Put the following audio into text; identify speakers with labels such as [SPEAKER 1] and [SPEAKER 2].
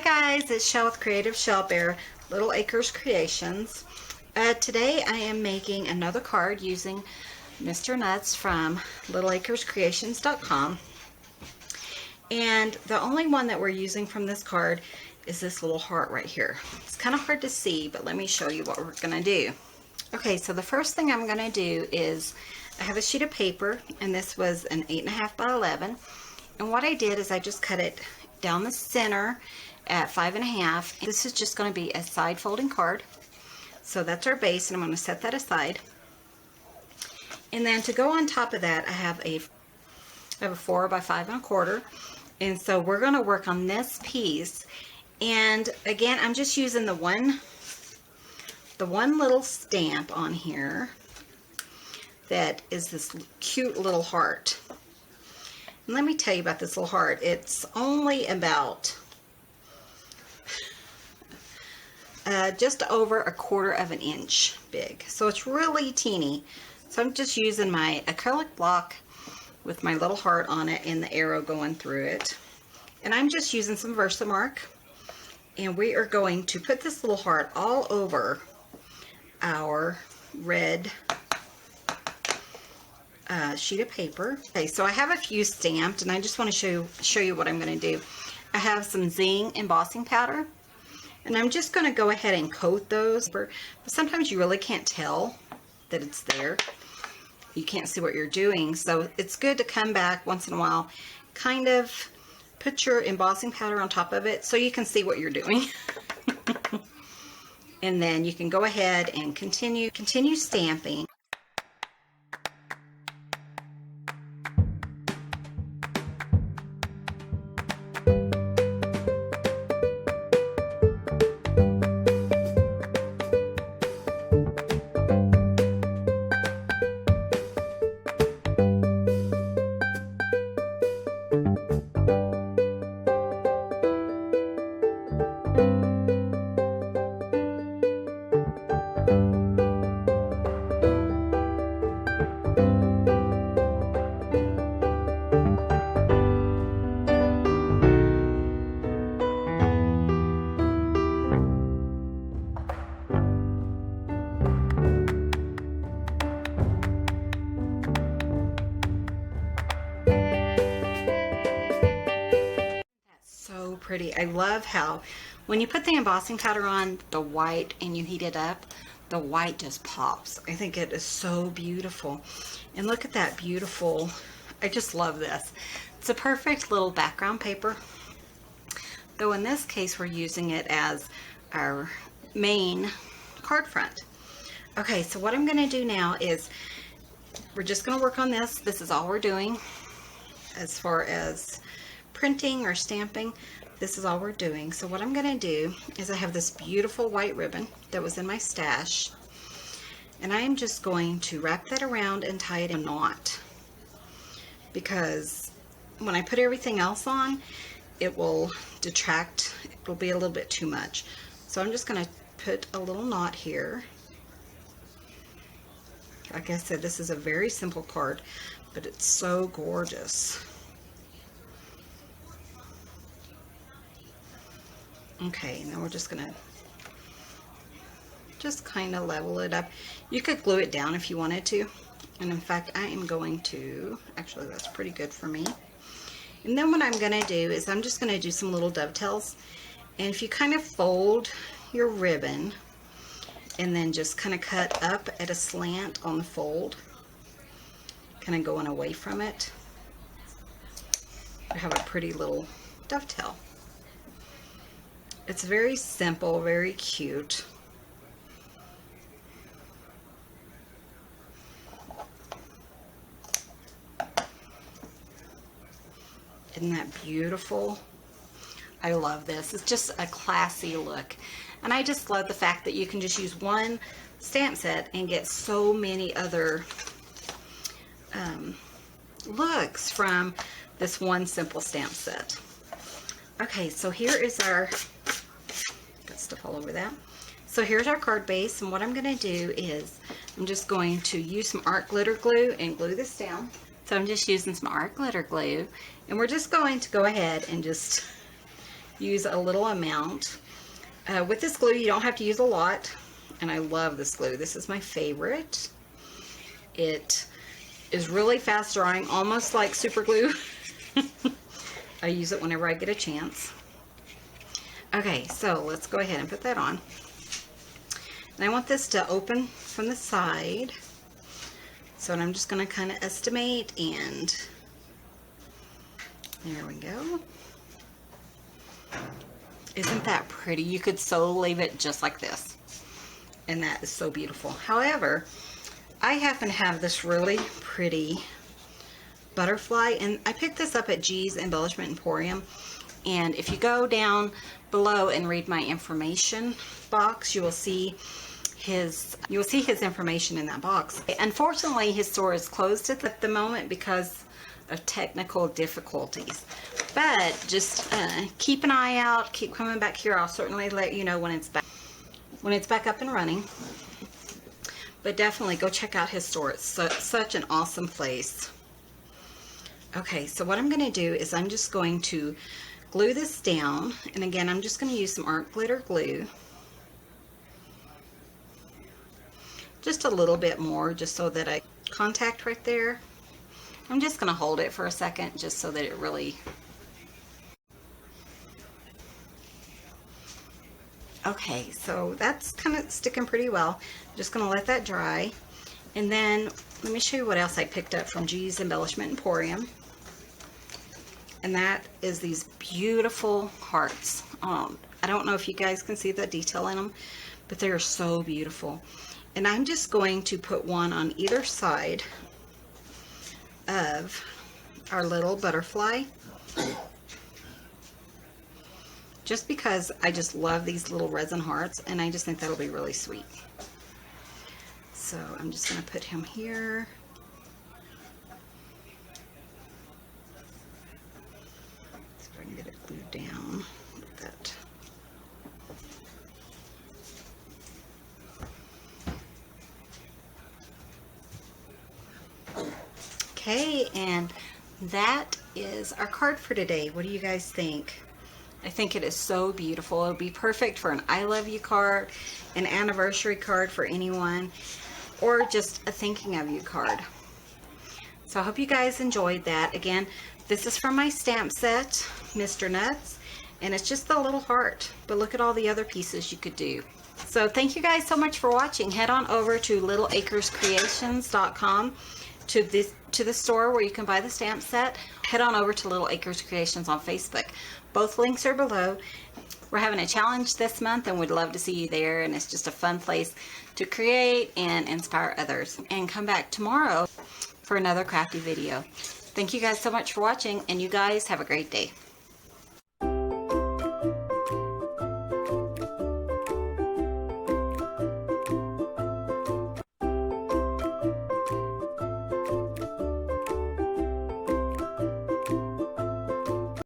[SPEAKER 1] guys, it's Shell with Creative Shell Bear, Little Acres Creations. Today I am making another card using Mr. Nuts from littleacrescreations.com. And the only one that we're using from this card is this little heart right here. It's kind of hard to see, but let me show you what we're going to do. Okay, so the first thing I'm going to do is I have a sheet of paper, and this was an 8.5 by 11. And what I did is I just cut it down the center at 5.5. This is just going to be a side folding card. So that's our base, and I'm going to set that aside. And then to go on top of that, I have a 4 by 5.25. And so we're going to work on this piece. And again, I'm just using the one little stamp on here that is this cute little heart. And let me tell you about this little heart. It's only about just over 1/4 of an inch big. So it's really teeny. So I'm just using my acrylic block with my little heart on it and the arrow going through it. And I'm just using some Versamark. And we are going to put this little heart all over our red sheet of paper. Okay, so I have a few stamped, and I just want to show you what I'm going to do. I have some Zing embossing powder, and I'm just going to go ahead and coat those. But sometimes you really can't tell that it's there. You can't see what you're doing, so it's good to come back once in a while, kind of put your embossing powder on top of it so you can see what you're doing. And then you can go ahead and continue stamping. Pretty. I love how when you put the embossing powder on the white and you heat it up, the white just pops. I think it is so beautiful. And look at that beautiful, I just love this. It's a perfect little background paper, though in this case we're using it as our main card front. Okay, so what I'm going to do now is we're just going to work on this. This is all we're doing as far as printing or stamping. This is all we're doing. So what I'm going to do is I have this beautiful white ribbon that was in my stash, and I am just going to wrap that around and tie it in a knot, because when I put everything else on, it will detract. It will be a little bit too much. So I'm just going to put a little knot here. Like I said, this is a very simple card, but it's so gorgeous. Okay, now we're just gonna kind of level it up. You could glue it down if you wanted to, and in fact I am going to, actually that's pretty good for me. And then what I'm gonna do is I'm just gonna do some little dovetails, and if you kind of fold your ribbon and then just kind of cut up at a slant on the fold, kind of going away from it, you have a pretty little dovetail. It's very simple, very cute. Isn't that beautiful? I love this. It's just a classy look. And I just love the fact that you can just use one stamp set and get so many other looks from this one simple stamp set. Okay, so here is our, got stuff all over that. So here's our card base, and what I'm going to do is I'm just going to use some art glitter glue and glue this down. So I'm just using some art glitter glue, and we're just going to go ahead and just use a little amount. With this glue, you don't have to use a lot, and I love this glue. This is my favorite. It is really fast drying, almost like super glue. I use it whenever I get a chance. Okay, so let's go ahead and put that on. And I want this to open from the side. So I'm just going to kind of estimate, and there we go. Isn't that pretty? You could so leave it just like this. And that is so beautiful. However, I happen to have this really pretty butterfly, and I picked this up at G's Embellishment Emporium. And if you go down below and read my information box, you will see his information in that box. Unfortunately, his store is closed at the moment because of technical difficulties. But just keep an eye out. Keep coming back here. I'll certainly let you know when it's back up and running. But definitely go check out his store. It's such an awesome place. Okay, so what I'm going to do is I'm just going to glue this down. And again, I'm just going to use some art glitter glue. Just a little bit more, just so that I contact right there. I'm just going to hold it for a second just so that it really... Okay, so that's kind of sticking pretty well. I'm just going to let that dry. And then let me show you what else I picked up from G's Embellishment Emporium. And that is these beautiful hearts. I don't know if you guys can see the detail in them, but they are so beautiful. And I'm just going to put one on either side of our little butterfly, just because I just love these little resin hearts, and I just think that'll be really sweet. So I'm just going to put him here. See if I can get it glued down like that. Okay, and that is our card for today. What do you guys think? I think it is so beautiful. It'll be perfect for an I love you card, an anniversary card for anyone, or just a thinking of you card. So I hope you guys enjoyed that. Again, this is from my stamp set, Mr. Nuts, and it's just the little heart, but look at all the other pieces you could do. So thank you guys so much for watching. Head on over to littleacrescreations.com to the store where you can buy the stamp set. Head on over to Little Acres Creations on Facebook. Both links are below. We're having a challenge this month, and we'd love to see you there, and it's just a fun place to create and inspire others. And come back tomorrow for another crafty video. Thank you guys so much for watching, and you guys have a great day.